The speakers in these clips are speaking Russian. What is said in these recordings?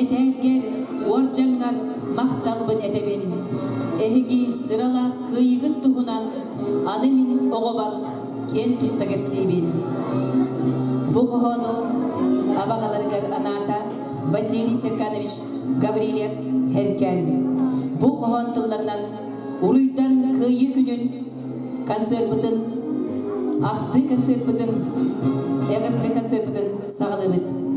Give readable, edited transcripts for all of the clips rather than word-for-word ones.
Etengger orjangan maqtalbın eteben. Ehigi sırala kıyıgın tuhunan anı min oğobar ken tutta gersiben. Bu hohonu abagalargar anata Vasiliy Serkanovich Gavrilyev Herken. Bu hohon tıllarından uruydan kıyı günün konservitın, ahdı konservitın, eğirde konservitın sağlığıt.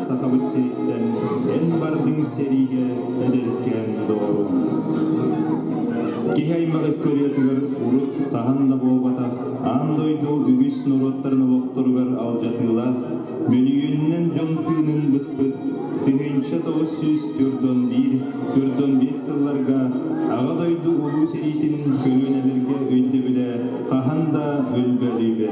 сахабыт сериктен эн бардың сериге эдеркен doğru. Кихаймак историятыгар урут саханда болбатах, андойду үгіс нуроттарын олоқтыргар алжатыйлах, мөнүйіннен жонтыынын гыспыт, тыгынча 941 сылларга ағадойду улу серитин көлөнелерге өйді біле қаханда өлбәлүйбе.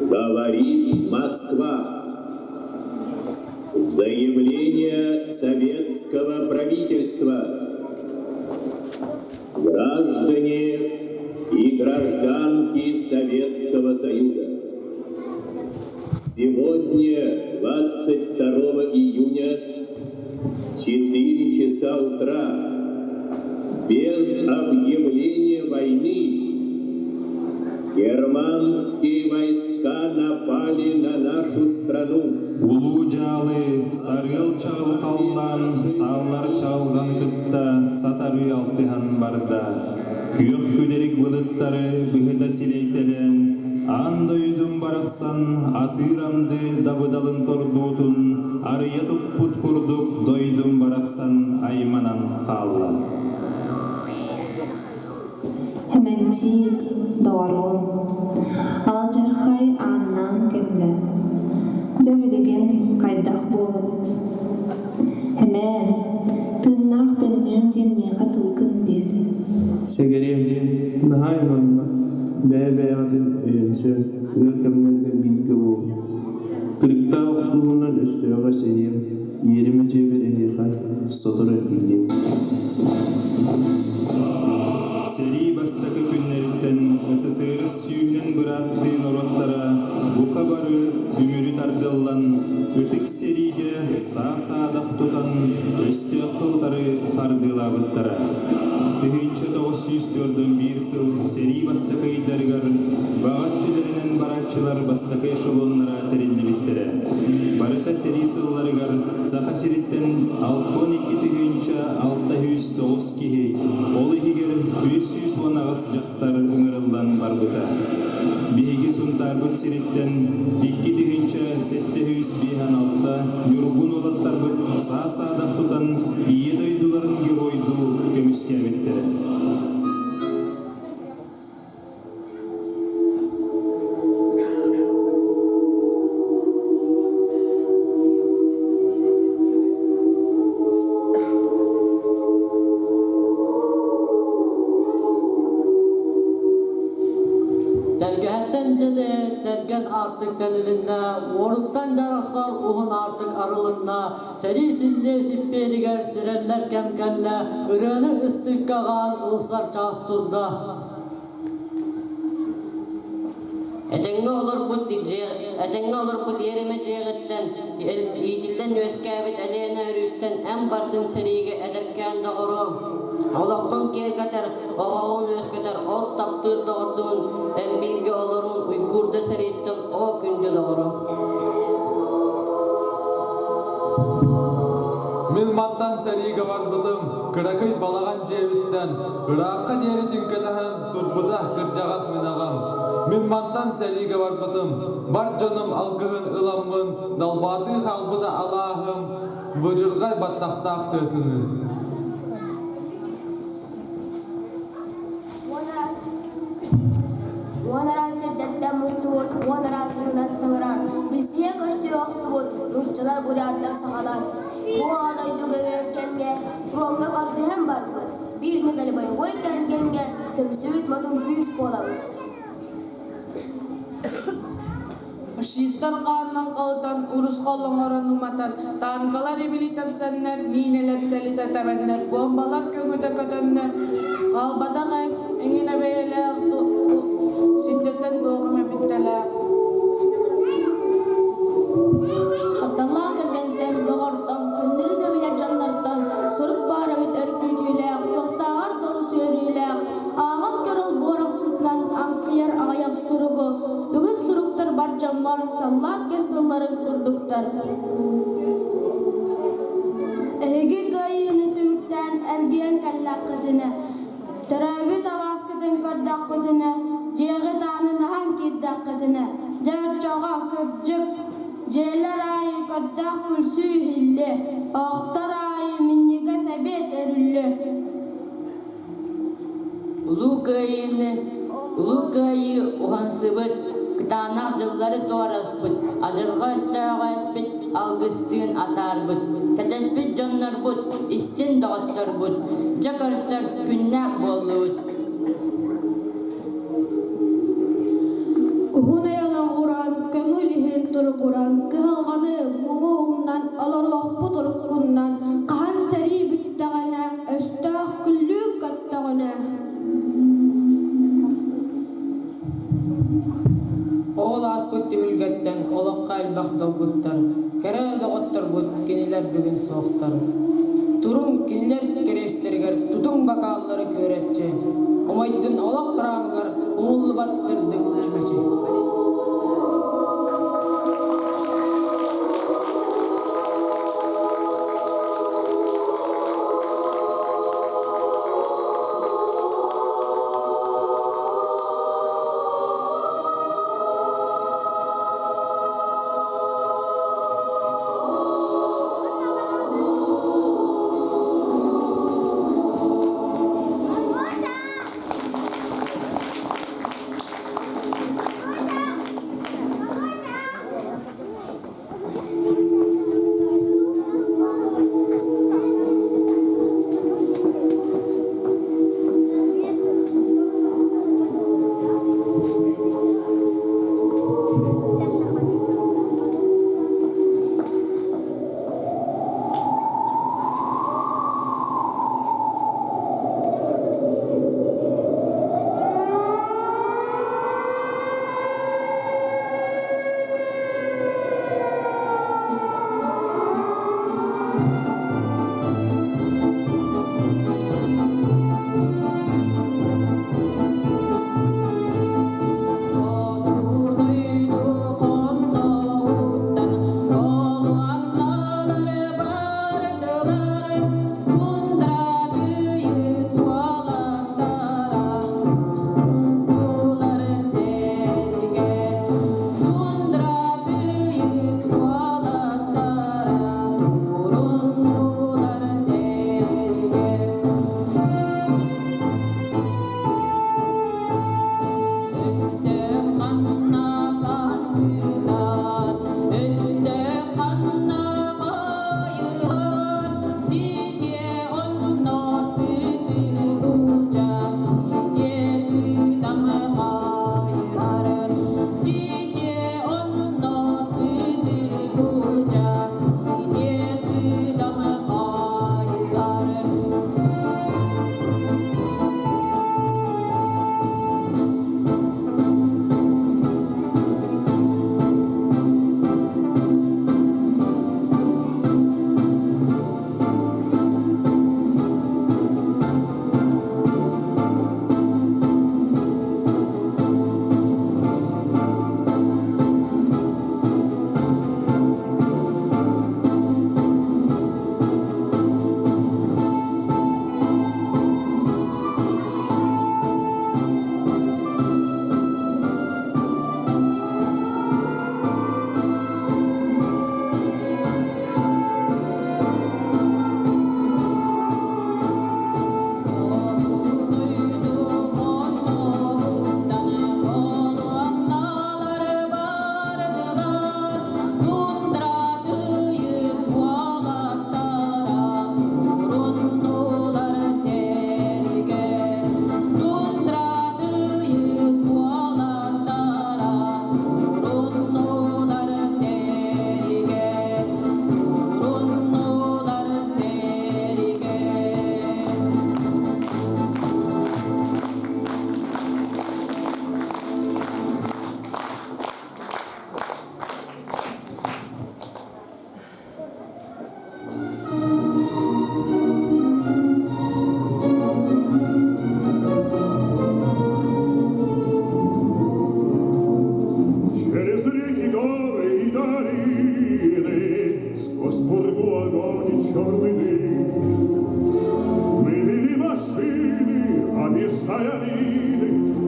Говорит Москва. Заявление советского правительства. Граждане и гражданки Советского Союза. Сегодня, 22 июня, 4 часа утра, без объявления войны, германские войска напали на нашу страну. Улуу жалы сарыл чагыл халдан саалар чалган кытта сатары алтыхан барда. Күйөк күдерик былыттары быһыта силейтелен. Андойдум бараксан атырамды дабыдалын тордуутун. Арыя туппут курдук дойдум бараксан айманан хаалла. Hemenci doğru. Alcarhay annan kelle. Cebedegen kaydak bolubut. Hemen tırnak dönünün jenine katılgın bir. Segerim nahay manma bebe adın öğünsün ülkemlerinde bilgi bu. Kırıkta oksuğundan üstüyoga sedim 20 cebir ehirkay satır ödülgüm. Seri bastaki günleritten ısısırız suyunen bıraktığın orottara bu kabarı ümürü tardıllan ötek seride sağ-sağdak tutan östü akılları kardılabıttara. Tühünçe 904'den bir sıl seri bastaki dergar bağat tülerinin baratçılar bastaki şolonlara terilli bittere. Barıta seri sıllarıgar sağa siritten 6-12 tühünçe 609 kihi olu higer 500 onağız jaktar ыңырылдан барбыта. Биһиги сунтарбыт сирitten 2 тühünçe 706 юргун олаттарбыт саа-саадак тутан ие дойдуларын геройду көмүскебиттере. Tergehetten cede tergen artık teline, oruktan caraksal uhun artık arılına, seri silde sipperiger sirenler kemkelle, ırığını ıstık kağan ılsar çağız tuzda. Etenge olur bu yerime ceğitten, yitilden öskabit aleyna rüsten en bardın serige ederken doğru. Allah'tan kerketer, oğağın ösketer, ol taptır doğurduğun, en bilgi olurun uykurda seritten o günde doğru. Milmattan seriga barбытым, кыракый балаган жебиттен, Иракка дери тинкетахын турбута кыржагас минагам. Milmattan seriga barбытым, бар жаным алгыгын ыламмын, далбаты халбыта алаахым, выжыргай баттактак тетini. Онара сирдеттен мустуот, онара сырдан сыңырар. Билсие көрсө оксуот, руччалар бурятта сагалар. Бу адайды кемге, фронга карды hem барбыт. Bir negeli bay ой келгенге, төмсүз модун күйүс болабыт. Фашисттар қанынан қалыдан, ұрыс қолыңырын ұматан, танкалар ебілі тәпсәннер, минелер тәлі тәтәбәннер, бомбалар көңіді көтіннер, қалбадан әңіне бәйелі синдеттен доғым әбіттәлі. Абдалла кергенден доғырдан, күндірі дөбелер жаннардан, сұрыс бар өт өркөтүйлі, тоқтағар толы сөрүйлі, ағын көріл борақсыздан, анқияр ағаяқ сұруғы, бүгін сұруқтар бар жаммар, саллат кестілларын күрдіктар. Әйгі ғайыны түміктен әргіен кәлләк қытыны, түрәбі талақ кітін көрдәк қытыны, жеғі танын хан кеддәк қытыны, жәр чоға күпжік, жерлер айы көрдәк күлсүй хиллі, оқтар айы миннеге сәбет өрілі. Улукайы ухансыбыт, кытанақ жыллары туараспыт, ажырға үстәға әспет, алгыстын атарбыт, тәтәспет жоннарбыт, истин дағыттарбыт, жакарсар күннәк болуыт. Ухуна ялан уран дактал буттар. Кере доготтор бут кинилер бүгүн соохтар. Турун кинилер керестергер тутун бакаллары көретче. Омайдын олох кырамыгар уулу бат сырдык чүмече.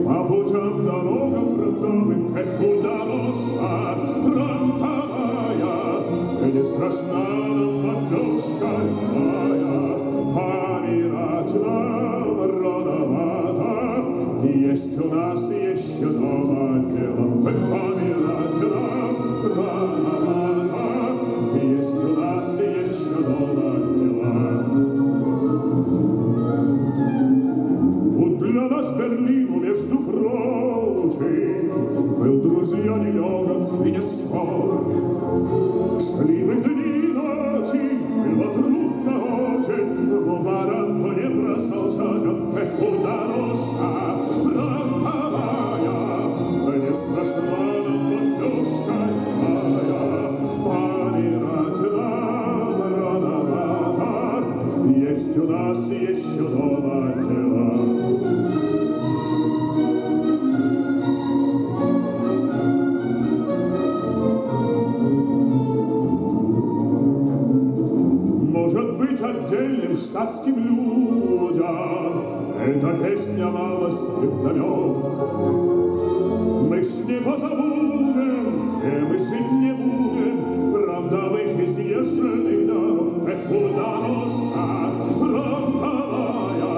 По путям дорогам фронтовым, как куда росла фронтовая, не страшна нам подножка моя, помирать нам рановато, есть у нас еще дома дело, помирать нам рановато, есть у нас еще дома дела. Для нас Берлину, между прочим, был друзья не легок и не спор. Шли мы дни и ночи, было трудно очень, но баранку не бросал жажет, куда росла фронтовая, не страшна нам подножка моя. штатским людям эта песня малость вдалек. Мы ж не позабудем, где мы жить не будем, фронтовых изъезженных дорог. Куда ножка фронтовая,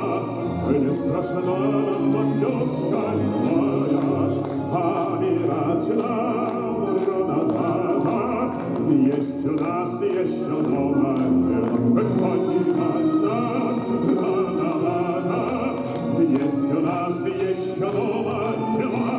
не страшна нам бомбежка любая, помирать нам рановато. Есть у нас еще дома дело, поднимать нам рановато. Есть у нас еще дома дела.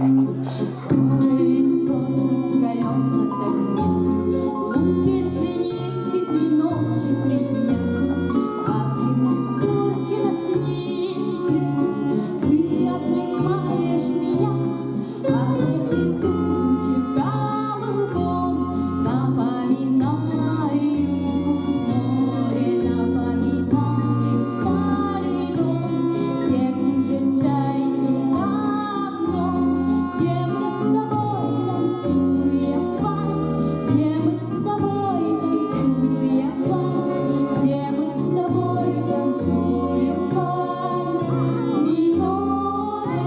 Стоит под раскаленным огнем, лупит зенит 3 ночи, 3 дня, а ты на столке на снеге, ты обнимаешь меня, а эти тучи голубом напоминают море, напоминают старый дом, где кружит чайки за окном, где мы с тобой танцуем вальс, где мы с тобой танцуем вальс, где мы с тобой танцуем вальс, миноре.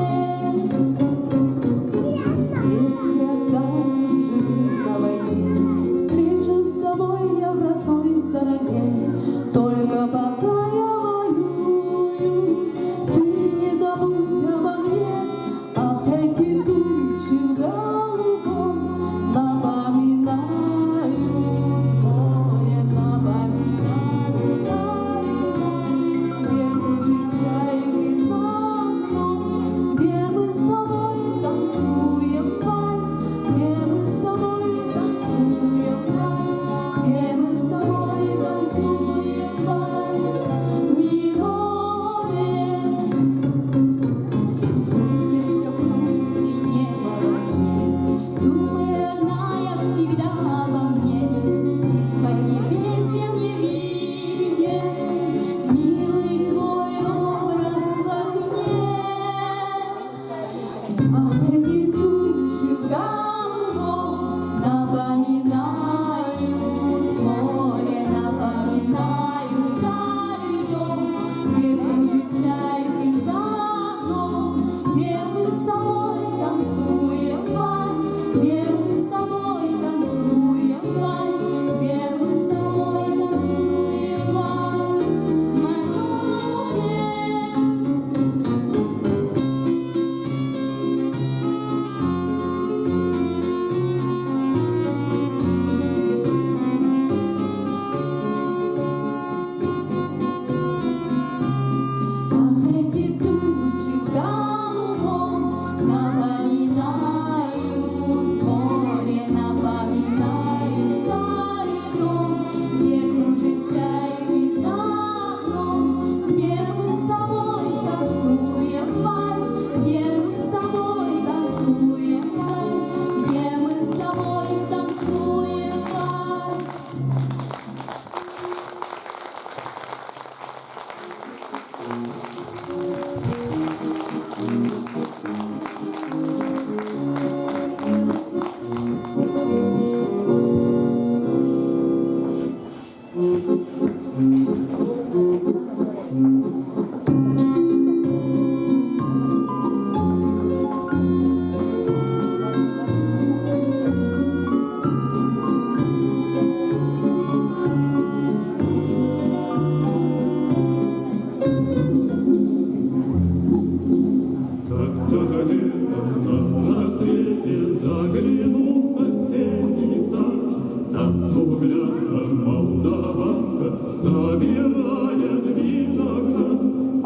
Если останусь на войне, встречу с тобой я в родной стороне. Только пока я воюю, ты не забудь обо мне. Ах, эти тучи в голубом напоминают море, напоминают старый дом, где кружит чайки за окном, где мы с тобой танцуем вальс, где мы с тобой танцуем вальс, где мы с тобой танцуем вальс, миноре. Где все кружит и небо ровнее, думай, родная, всегда обо мне, из-под небес я не видел милый твой образ в окне. Ах, эти тучи в голубом напоминают море, напоминают старый дом, где кружит чайки за окном, где мы с тобой танцуем вальс, где мы с тобой танцуем вальс, где мы с тобой танцуем вальс, миноре. Ах, эти тучи в голубом напоминают море, напоминают старый дом, где кружит чайки за окном, где мы с тобой танцуем вальс, где мы с тобой танцуем вальс, где мы с тобой танцуем вальс. Как-то летом на рассвете заглянул в соседний сад. Там смуглянка молдаванка собирает виноград.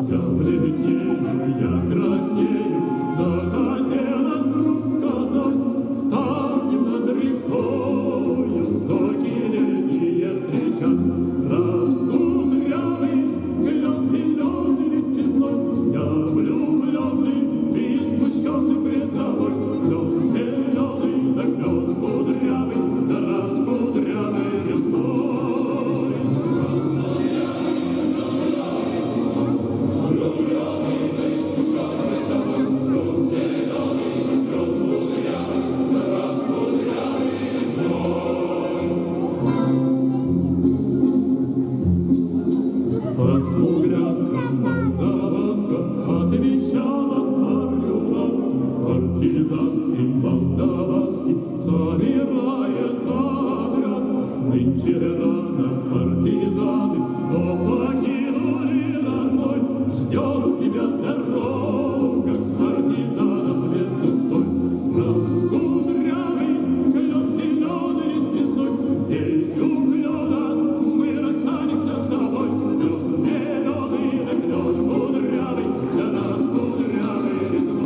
Я бледнею, я краснею, захотелось вдруг сказать: станем над рекою зоркие летние встречать. Раскудрявый клен зеленый лист резной, я влюбленный и смущенный пред тобой. Клен зеленый, да клен кудрявый, да раскудрявый резной. Смуглянка, молдаванка отвечала орла. Партизанский, молдаванский собирается отряд. Нынче рано партизаны, но покинули родной. Ждет тебя дорога партизанов весь густой. Раскудрявый клен зеленый лист резной, здесь у клена мы расстанемся с тобой. Клен зеленый, да клен кудрявый, да раскудрявый резной.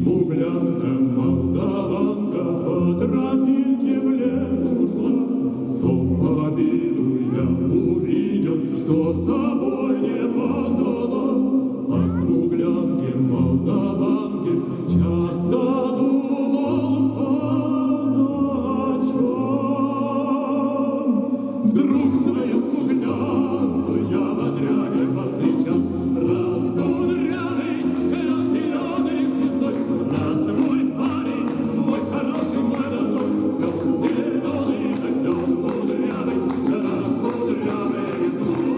Смуглянная молдаванка по тропинке в лес ушла. В том обиду я увидел, что с собой не позвала. О смуглянке молдаванке часто думал по ночам. Вдруг свою смуглянку я в отряде повстречал. Раз кудрявый, раз зеленый звездой, раз мой парень, мой хороший, мой родной, лед зеленый, лед кудрявый, раз кудрявый звездой.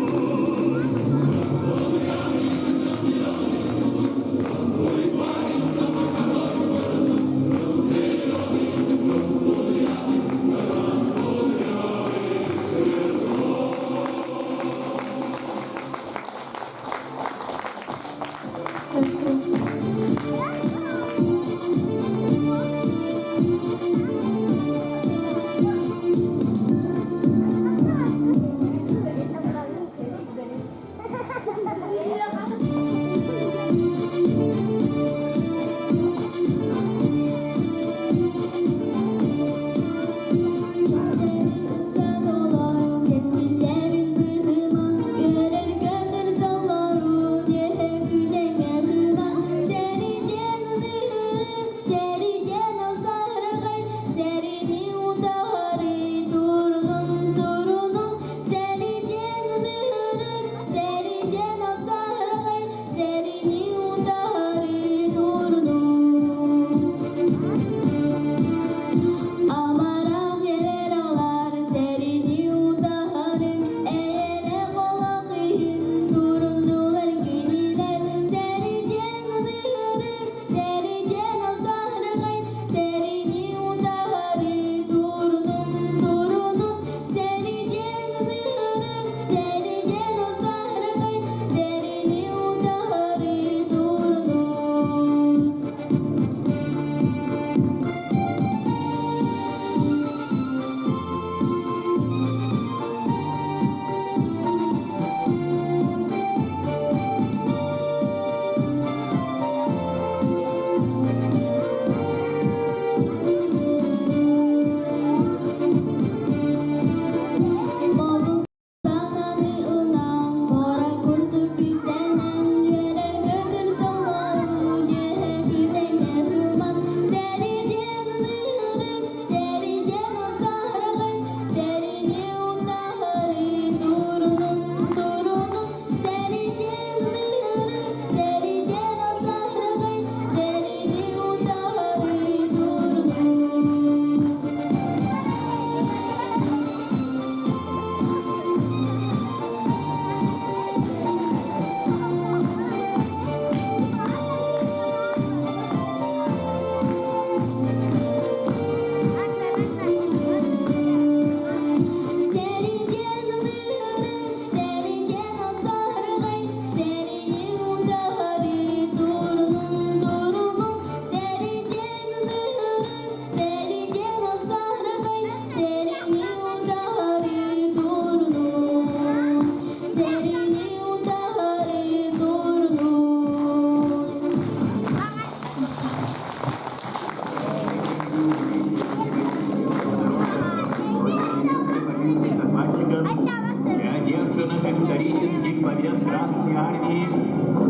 исторических побед Красной Армии,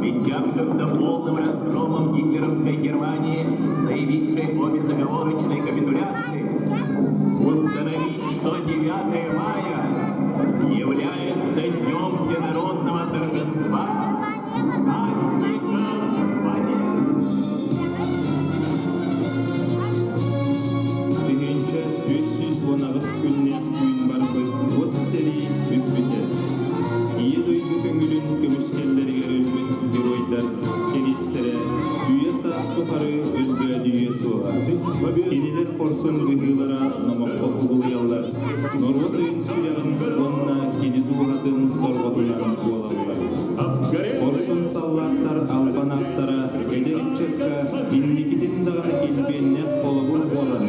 ведявших за полным разгромом гитлеровской Германии, заявившей о безоговорочной капитуляции, установить, что 9 мая является днем всенародного торжества праздником победы. Тегенче 319 күннен күйін барбы от сери үппіте. Ие дойды көңілін көмішкеллерге өлбіт геройдар керестере дүйе сас бұқары өлгі дүйе суға. Кенелер қорсын бұғылара намаққа құбылыялар. Норвот өйін сүрегін онына кені туғадың сорғатынан болалар. Қорсын саллаттар албанақтара әдеріп чыққа инникетін дағар келбенне қолығын болан.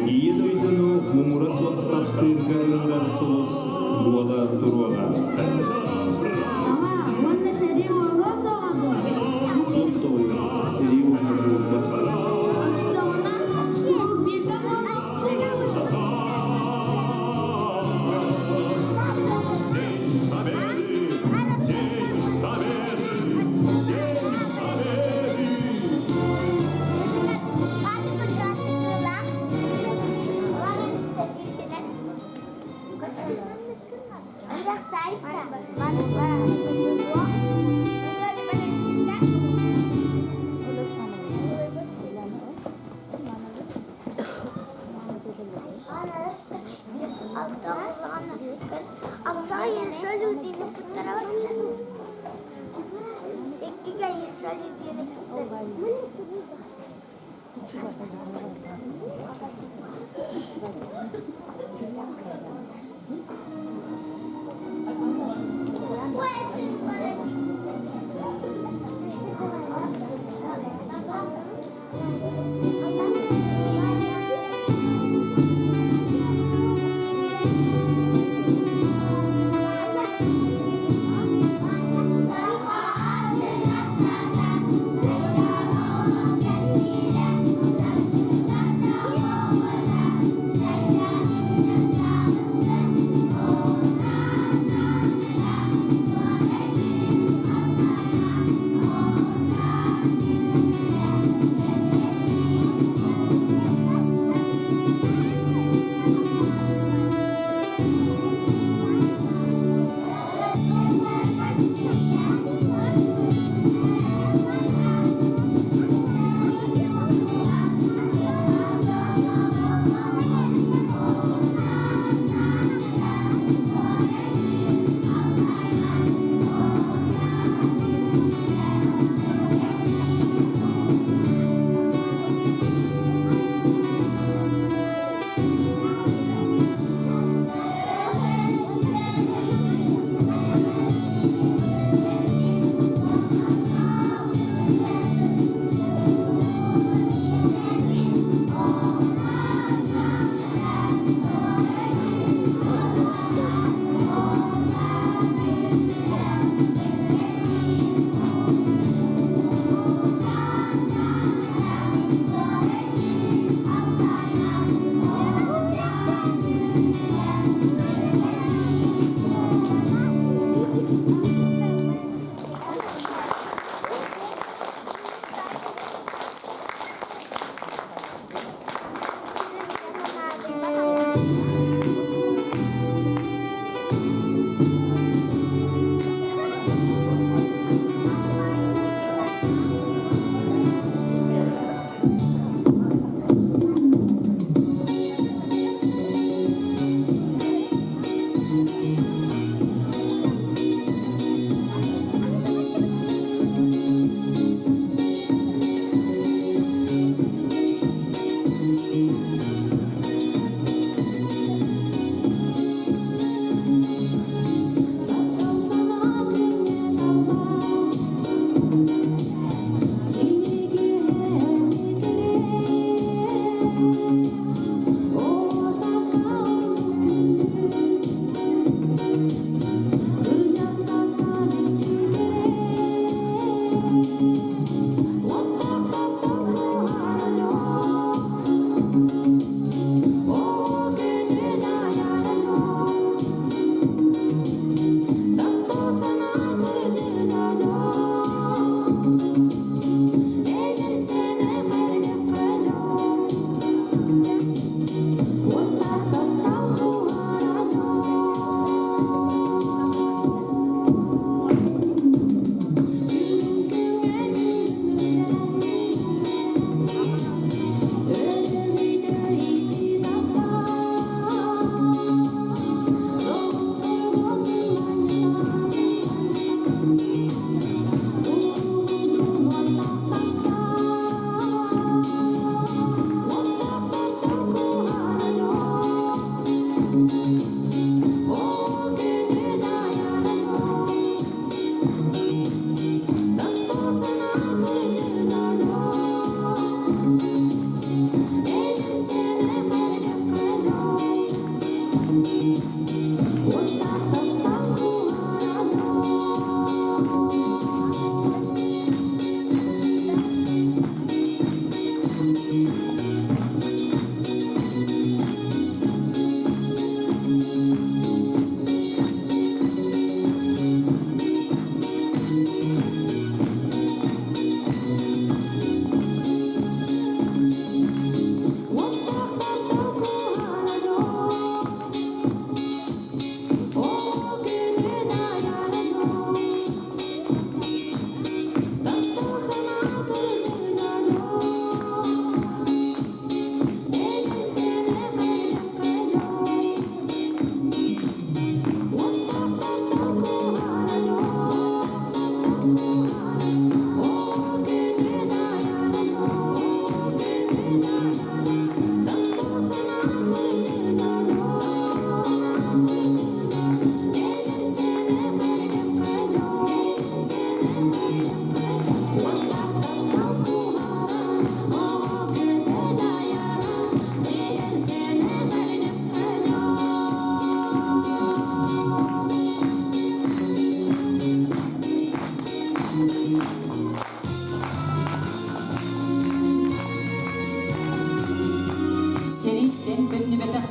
Ие дойдыну мұмырас вақтаптыр ғырындар сұлыс буала тұруаға. Онда сәри болу соғады. Соқ соғын, сәри болу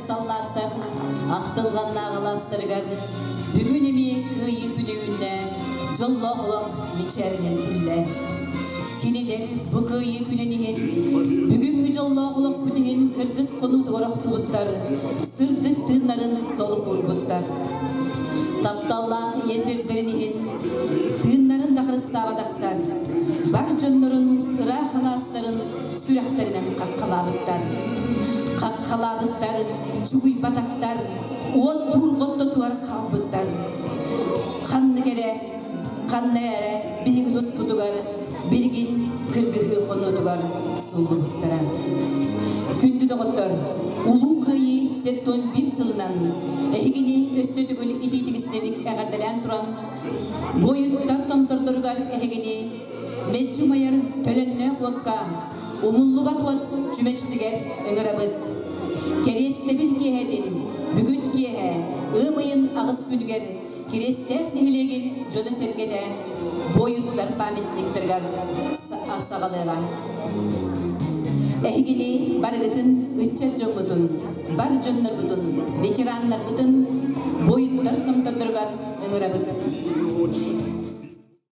саллаттар, ақтылған нағыластырған, бүгін еме күйі күнігінде, жолла құлақ мечерінен күнде. Кинелер бұ күйі күнінен, бүгінгі жолла құлақ күнінен кіргіз құлуды ұрақту бұттар, сүрдік тыңнарын толық ұрбыттар. Тапталлах езердерінен, тыңнарын дақырыстағадақтар, бар жонларын, ұра халастарын, сүрәқтерінен қаққалабыттар. Қаққалабыттар, чуғый батақтар, от бұрғотты туар қалбыттар. Қанны кере, қанны әрі, бейгі дос бұдығар, берген кіргігі қонудығар, сұлғы бұттара. Күнді доғыттар, ұлу күйі сеттон бір сылынан, әйгіне өсті түгіл итетігістелік әғадалан тұран, бойыттар томтырдырғар әйгіне, Метчу майыр төлөнне қуатқа, умуллуға қуат чүмәчтігер өңірабыд. Кересті біл кехеден, бүгін кеhe, ұмайын ағыз күнігер, керестер нехілеген жоны сергеде, бойыттар паметтіктіргар сағалыға. Әйгіне барғытын үтчет жоқ бұдын, бар жонлар бұдын, ветеранлар бұдын, бойыттар томтырдырғар өңірабыд.